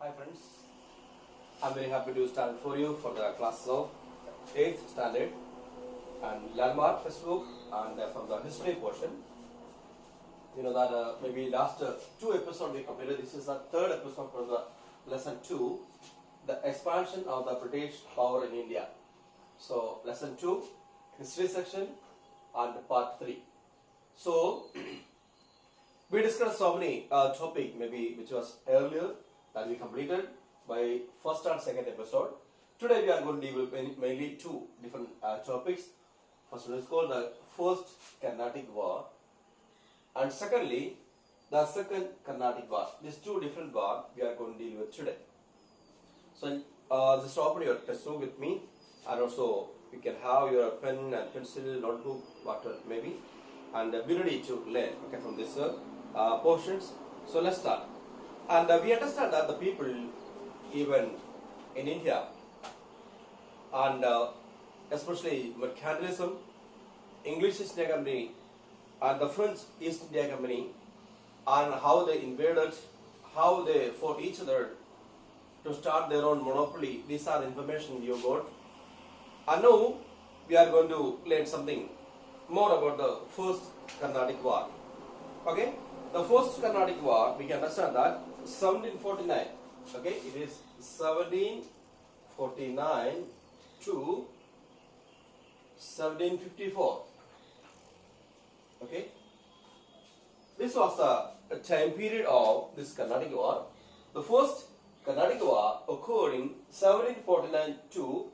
Hi friends, I'm very happy to stand for you for the class of 8th standard and landmark textbook and from the history portion. You know that maybe last two episodes we completed. This is the third episode for the lesson 2, the expansion of the British power in India. So lesson 2, history section and part 3. So we discussed so many topic maybe which was earlier that we completed by first and second episode. Today we are going to deal with mainly two different topics. First one is called the First Carnatic War, and secondly the Second Carnatic War. These two different wars we are going to deal with today. So just open your textbook with me, and also you can have your pen and pencil, notebook, whatever maybe, and be ready to learn from this portions. So let's start. And we understand that the people even in India and especially mercantilism, English East India Company and the French East India Company, and how they invaded, how they fought each other to start their own monopoly. These are information you got. And now we are going to learn something more about the First Carnatic War. Okay, the First Carnatic War, we can understand that 1749. Okay, it is 1749 to 1754. Okay, this was the time period of this Carnatic War. The first Carnatic War occurred in 1749 to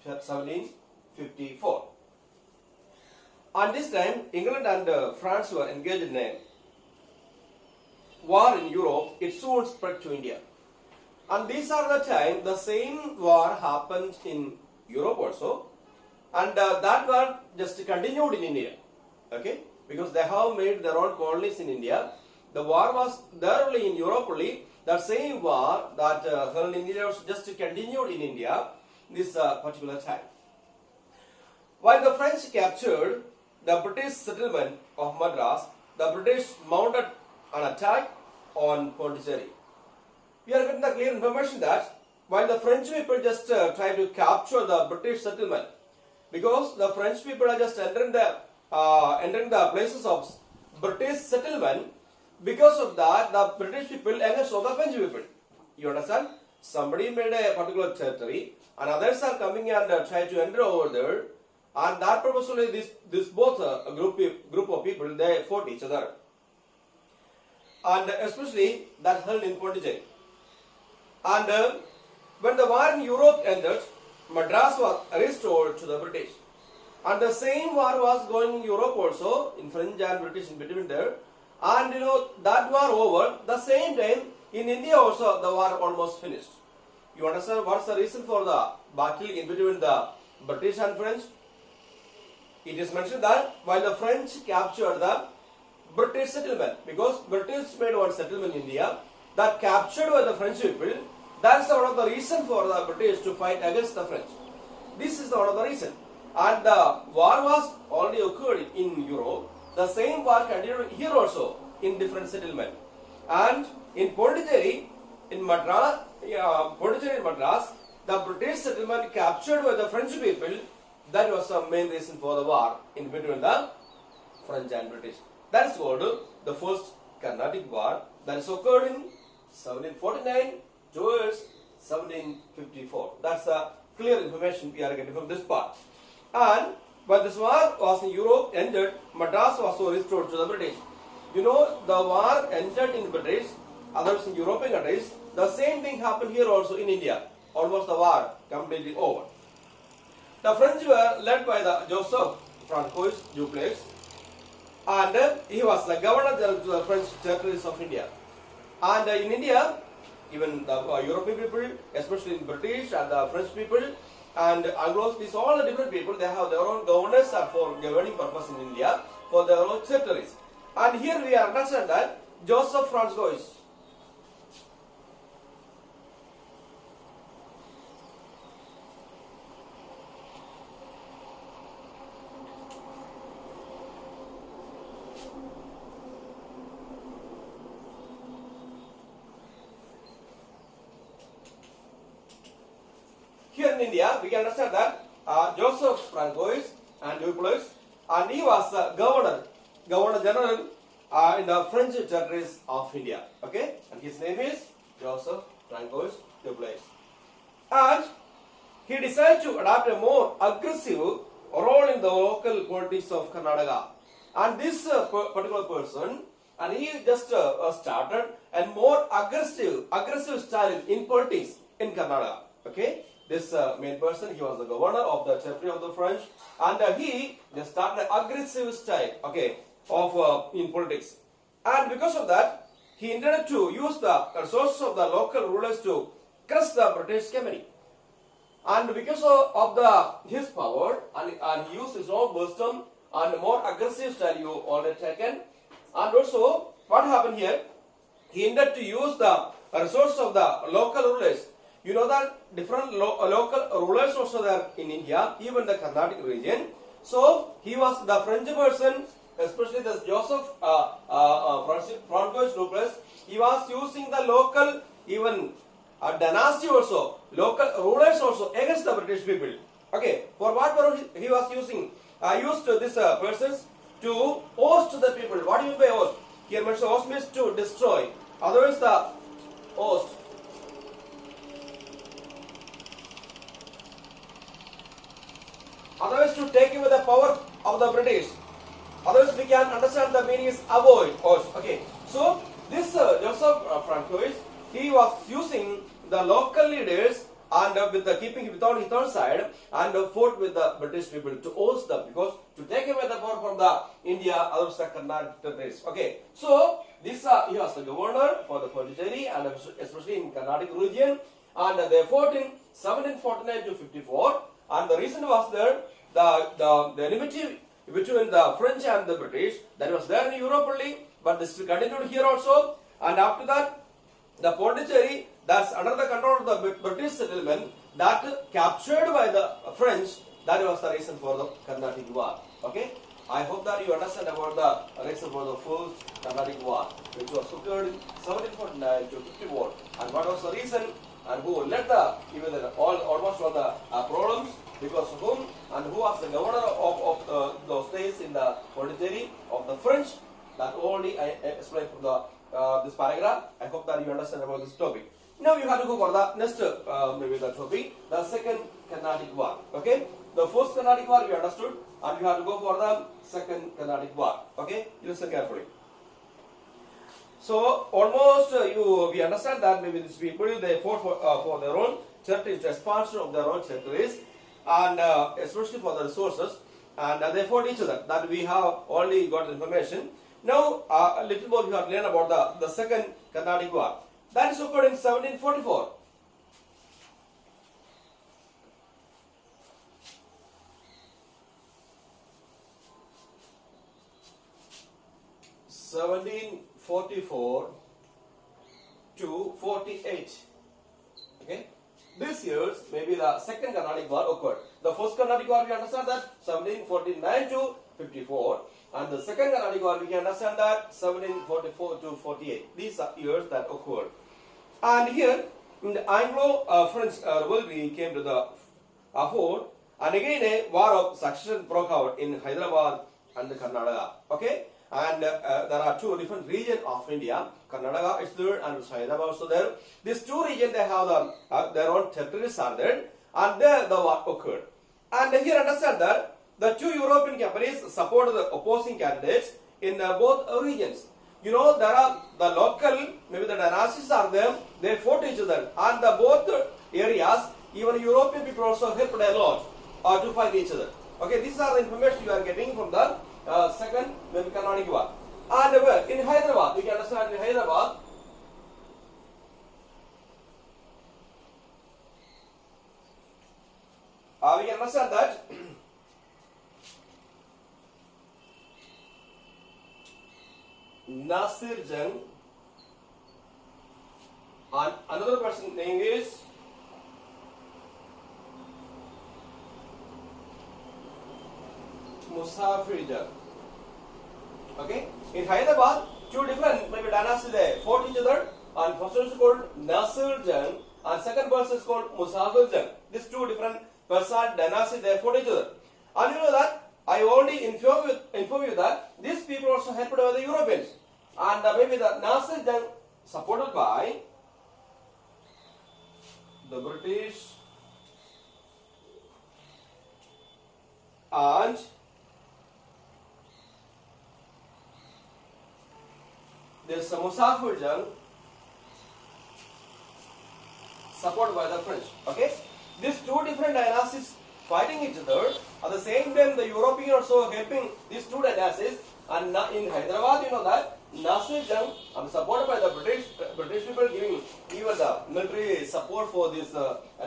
1754. At this time, England and France were engaged in a war in Europe. It soon spread to India. And these are the time the same war happened in Europe also. And that war just continued in India. Okay? Because they have made their own colonies in India. The war was there only in Europe only. The same war that held in India was just continued in India this particular time. While the French captured the British settlement of Madras, the British mounted an attack on Pondicherry. We are getting the clear information that while the French people just tried to capture the British settlement, because the French people are just entering the places of British settlement, because of that the British people against the French people. You understand? Somebody made a particular territory and others are coming and try to enter over there, and that purposely this both group of people, they fought each other, and especially that held in Pondicherry. And when the war in Europe ended, Madras was restored to the British. And the same war was going in Europe also, in French and British in between there. And you know, that war over, the same time in India also the war almost finished. You understand what's the reason for the battle in between the British and French? It is mentioned that while the French captured the British settlement, because British made one settlement in India, that captured by the French people, that's one of the reason for the British to fight against the French. This is one of the reason. And the war was already occurred in Europe. The same war continued here also in different settlement. And in Pondicherry, in Madras, the British settlement captured by the French people. That was the main reason for the war in between the French and British. That is called the First Carnatic War. That is occurred in 1749 towards 1754. That's the clear information we are getting from this part. And when this war was in Europe ended, Madras was also restored to the British. You know, the war ended in British, others in European countries. The same thing happened here also in India. Almost the war completely over. The French were led by the Joseph Francois Dupleix, and he was the governor to the French territories of India. And in India, even the European people, especially in British and the French people and Anglos, these all the different people, they have their own governors for governing purpose in India for their own territories. And here we understand that Joseph Francois, in India, we can understand that Joseph Francois and Dupleix, and he was Governor General in the French territories of India. Okay, and his name is Joseph Francois Dupleix. And he decided to adopt a more aggressive role in the local politics of Karnataka. And this particular person, and he just started a more aggressive style in politics in Karnataka. Okay, this main person, he was the governor of the territory of the French, and he just started an aggressive style, okay, of in politics. And because of that, he intended to use the resources of the local rulers to crush the British Company. And because of his power, and he used his own wisdom and more aggressive style you already taken. And also, what happened here? He intended to use the resources of the local rulers. You know that different local rulers also there in India, even the Carnatic region. So he was the French person, especially the Joseph Francois Dupleix. He was using the local, even dynasty also, local rulers also against the British people. Okay, for what purpose he was using? Used this persons to host the people. What do you mean by host? Here mentioned host means to destroy. Otherwise the host. Otherwise to take away the power of the British. Otherwise we can understand the meaning is avoid host. Okay, so this Joseph Francois, he was using the local leaders and with the keeping his own side and fought with the British people to host them, because to take away the power from the India, other Carnatic territories. Okay, so this he was the governor for the Pondicherry and especially in Carnatic region, and they fought in 1749 to 54. And the reason was there the enmity between the French and the British that was there in Europe only, but this continued here also. And after that, the Pondicherry, that's under the control of the British settlement, that captured by the French. That was the reason for the Carnatic War. Okay, I hope that you understand about the reason for the first Carnatic War, which was occurred in 1749 to 54, and what was the reason, and who led the even almost all the problems, because of whom and who was the governor of those days in the Pondicherry of the French. That only I explained from the this paragraph. I hope that you understand about this topic. Now you have to go for the next maybe the topic, the second Carnatic War. Okay, the first Carnatic War you understood, and you have to go for the second Carnatic War. Okay, listen carefully. So almost we understand that maybe these people they fought for their own territories, expansion of their own territories, and especially for the resources, and they fought each other. That we have already got information. Now a little more you have to learn about the second Carnatic War. That is occurred in 1744. to 48. Okay, this years maybe the second Carnatic War occurred. The first Carnatic War we understand that 1749 to 54, and the second Carnatic War we can understand that 1744 to 48. These are years that occurred. And here in the Anglo-French rivalry came to the fore, and again a war of succession broke out in Hyderabad and Karnataka. Okay, and there are two different regions of India. Karnataka is there and Hyderabad also there. These two regions they have their own territories are there, and there the war occurred. And here understand that the two European companies supported the opposing candidates in both regions. You know, there are the local, maybe the dynasties are there, they fought each other, and the both areas, even European people also helped a lot to fight each other. Okay, these are the information you are getting from the second maybe Carnatic War. And in Hyderabad, we can understand in Hyderabad, we can understand that Nasir Jang and another person's name is Musafir Jang. Okay, in Hyderabad, two different maybe dynasties they fought each other, and first one is called Nasir Jang and second person is called Musafir Jung. These two different Persian dynasties they fought each other. And you know that I already inform you that these people also helped by the Europeans, and maybe the Nasir Jung supported by the British and this Musafir Jung supported by the French. Okay, these two different dynasties fighting each other. At the same time, the European also helping these two dynasties. And in Hyderabad, you know that Nasir Jung, supported by the British people, giving even the military support for this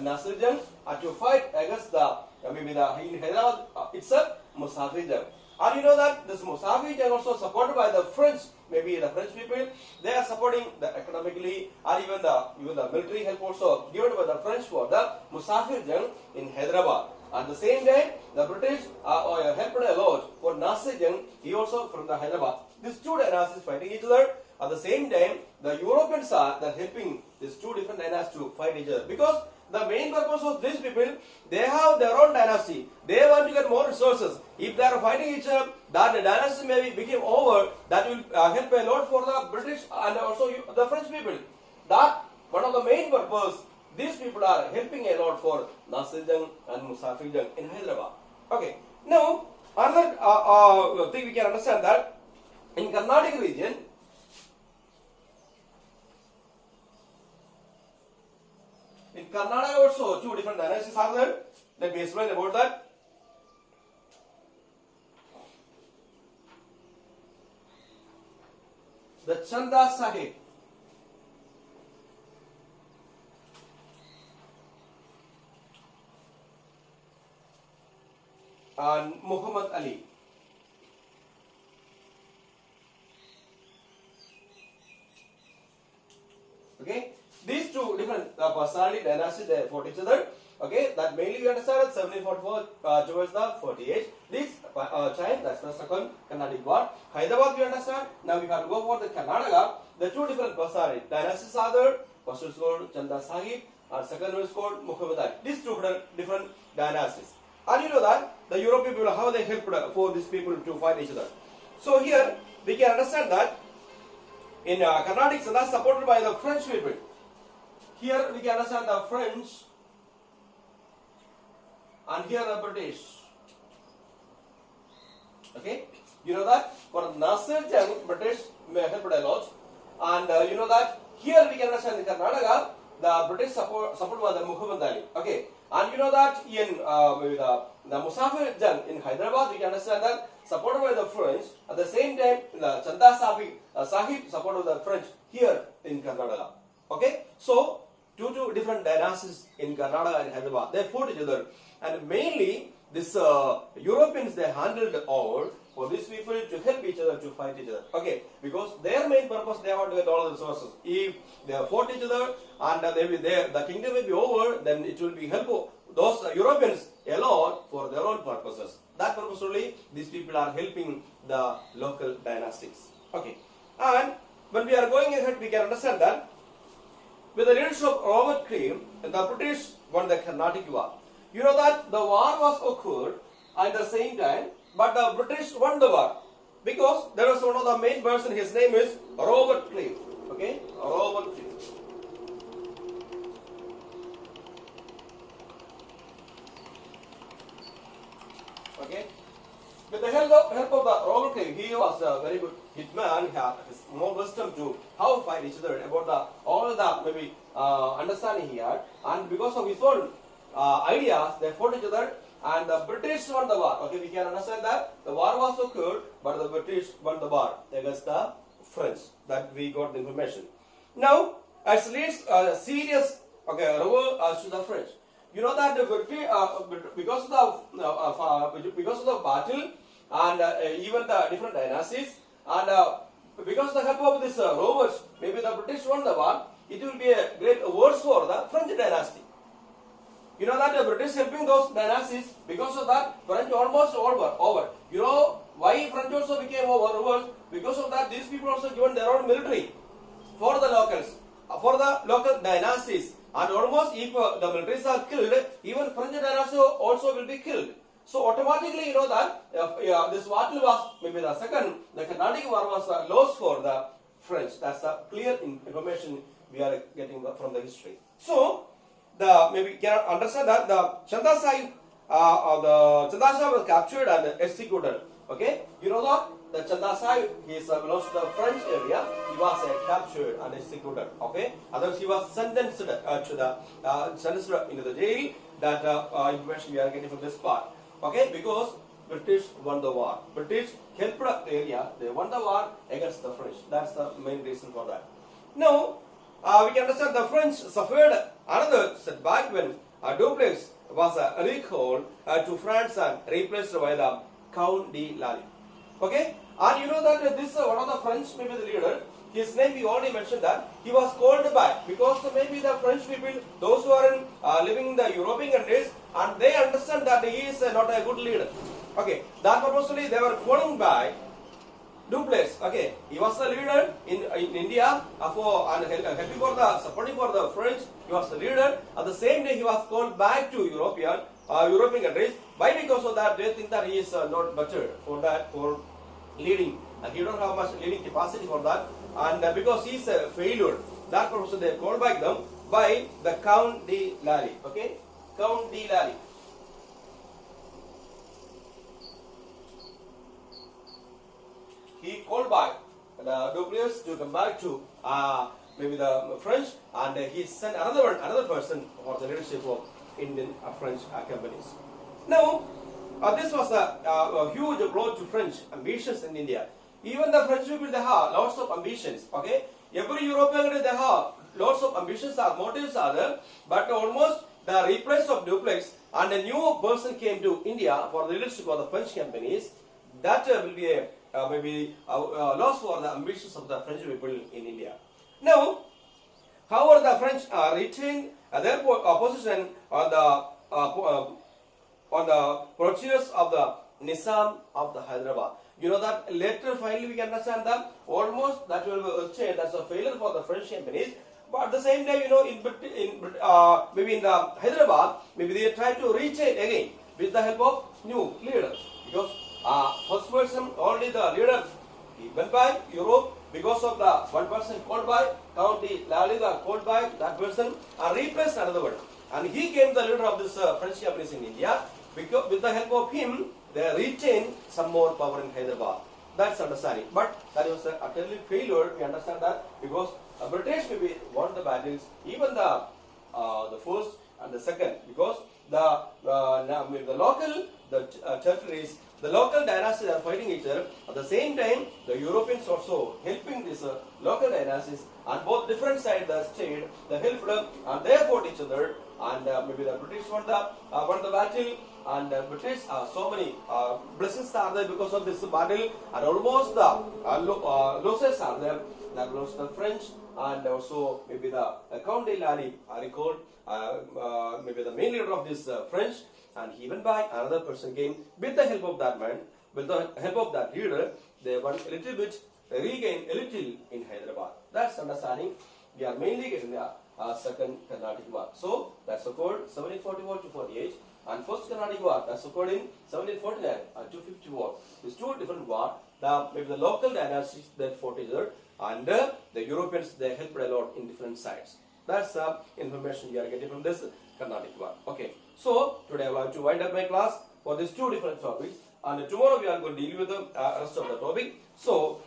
Nasir Jung to fight against the maybe the in Hyderabad itself Musafir Jung. And you know that this Musafir Jung also supported by the French, maybe the French people, they are supporting the economically or even the military help also given by the French for the Musafir Jung in Hyderabad. At the same time, the British helped a lot for Nasir Jung, he also from the Hyderabad. These two dynasties fighting each other. At the same time, the Europeans are helping these two different dynasties to fight each other. Because the main purpose of these people, they have their own dynasty. They want to get more resources. If they are fighting each other, that the dynasty maybe became over, that will help a lot for the British and also the French people. That one of the main purpose. These people are helping a lot for Nasir Jung and Musafir Jung in Hyderabad. Okay. Now, another thing we can understand that in Carnatic region, in Karnataka also two different dynasties are there. Let me explain about that. The Chanda Sahib. And Muhammad Ali. Okay, these two different personality dynasties they fought each other. Okay, that mainly we understand at 1744 towards the 48. This time that's the second Carnatic war. Hyderabad we understand. Now we can go for the Karnataka. The two different personality dynasties are there. First is called Chanda Sahib, and second one is called Muhammad Ali. These two different dynasties. And you know that the European people, how they helped for these people to fight each other. So here we can understand that in Carnatic, so that's supported by the French people. Here we can understand the French and here the British. Okay, you know that for Nasir Jung, British helped a lot, and you know that here we can understand in Karnataka the British supported by the Muhammad Ali. Okay. And you know that in the Musafir Jung in Hyderabad, we can understand that supported by the French. At the same time, the Chanda Sahib supported by the French here in Karnataka. Okay, so two different dynasties in Karnataka and Hyderabad, they fought each other, and mainly this Europeans they handled all for these people to help each other to fight each other. Okay, because their main purpose they want to get all the resources. If they have fought each other and they will the kingdom will be over, then it will be helpful those Europeans a lot for their own purposes. That purpose only these people are helping the local dynastics. Okay, and when we are going ahead, we can understand that with the leadership of Robert Clive, the British won the Carnatic War. You know that the war was occurred at the same time, but the British won the war because there was one of the main person. His name is Robert Clive. Okay, Robert Clive. Okay, with the help of the Robert Clive, he was a very good hitman. He had more wisdom to how to fight each other about all the maybe understanding he had, and because of his own ideas, they fought each other, and the British won the war. Okay, we can understand that the war was occurred, but the British won the war against the French. That we got the information. Now, as leads serious revolt to the French. You know that the British, because of the battle and even the different dynasties, and because of the help of this rovers, maybe the British won the war. It will be a great worse for the French dynasty. You know that the British helping those dynasties, because of that French almost over. You know why French also became over? Because of that these people also given their own military for the locals, for the local dynasties. And almost if the militaries are killed, even French dynasty also will be killed. So automatically you know that this battle was maybe the second, the Carnatic War was a loss for the French. That's the clear information we are getting from the history. So the maybe can understand that the Chanda Sahib the Chanda Sahib was captured and executed. Okay, you know that the Chanda Sahib he belongs to the French area. He was captured and executed. Okay, otherwise he was sentenced to the sentenced into the jail. That information we are getting from this part. Okay, because British won the war. British helped the area. They won the war against the French. That's the main reason for that. Now we can understand the French suffered another setback when Dupleix was recalled to France and replaced by the Count de Lally. Okay, and you know that this one of the French maybe the leader. His name we already mentioned that he was called back because maybe the French people, those who are living in the European countries, and they understand that he is not a good leader. Okay, that purposely they were calling back Dupleix. Okay, he was the leader in India for and helping for the supporting for the French. He was the leader. At the same day, he was called back to European countries. Why? Because of that, they think that he is not better for that for leading, and he don't have much leading capacity for that. And because he is a failure, that purpose they called back them by the Count de Lally. Okay, Count de Lally. He called back the Dupleix to come back to maybe the French, and he sent another person for the leadership of Indian French companies. Now, this was a huge blow to French ambitions in India. Even the French people, they have lots of ambitions. Okay, every European country they have lots of ambitions or motives are there, but almost the replace of Dupleix and a new person came to India for the leadership of the French companies. That will be a maybe loss for the ambitions of the French people in India. Now, however, the French retained their position on the purchase of the Nizam of the Hyderabad. You know that later finally we can understand that almost that will be changed as a failure for the French companies. But at the same time, you know, maybe in the Hyderabad, maybe they try to retain again with the help of new leaders. Because first person, only the leader, he went by Europe because of the one person called by Count de Lally, called by that person and replaced another one. And he came the leader of this French companies in India. Because with the help of him, they retained some more power in Hyderabad. That's understanding. But that was a utterly failure. We understand that because British maybe won the battles, even the first and the second, because the local territories, the local dynasties are fighting each other. At the same time, the Europeans also helping these local dynasties, and both different sides they stayed, they helped them, and they fought each other. And maybe the British won the battle, and British so many blessings are there because of this battle, and almost the losses are there. That belongs to the French, and also maybe the Count de Lally recalled maybe the main leader of this French, and he went by another person came with the help of that man, with the help of that leader. They won a little bit, regained a little in Hyderabad. That's understanding. We are mainly getting the second Carnatic War. So that's occurred 1741 to 48, and first Carnatic War that's occurred in 1749 and 250 war. These two different wars. Maybe the local dynasties that fought each other, and the Europeans they helped a lot in different sides. That's information we are getting from this Carnatic War. Okay. So today I want to wind up my class for these two different topics, and tomorrow we are going to deal with the rest of the topic. So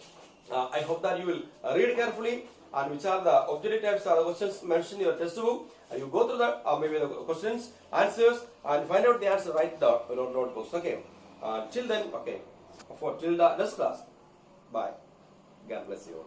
I hope that you will read carefully, and which are the objective types are the questions mentioned in your textbook. You go through the maybe the questions, answers, and find out the answer. Write down in your notebooks. Okay. Till then, okay. Till the next class. Bye. God bless you.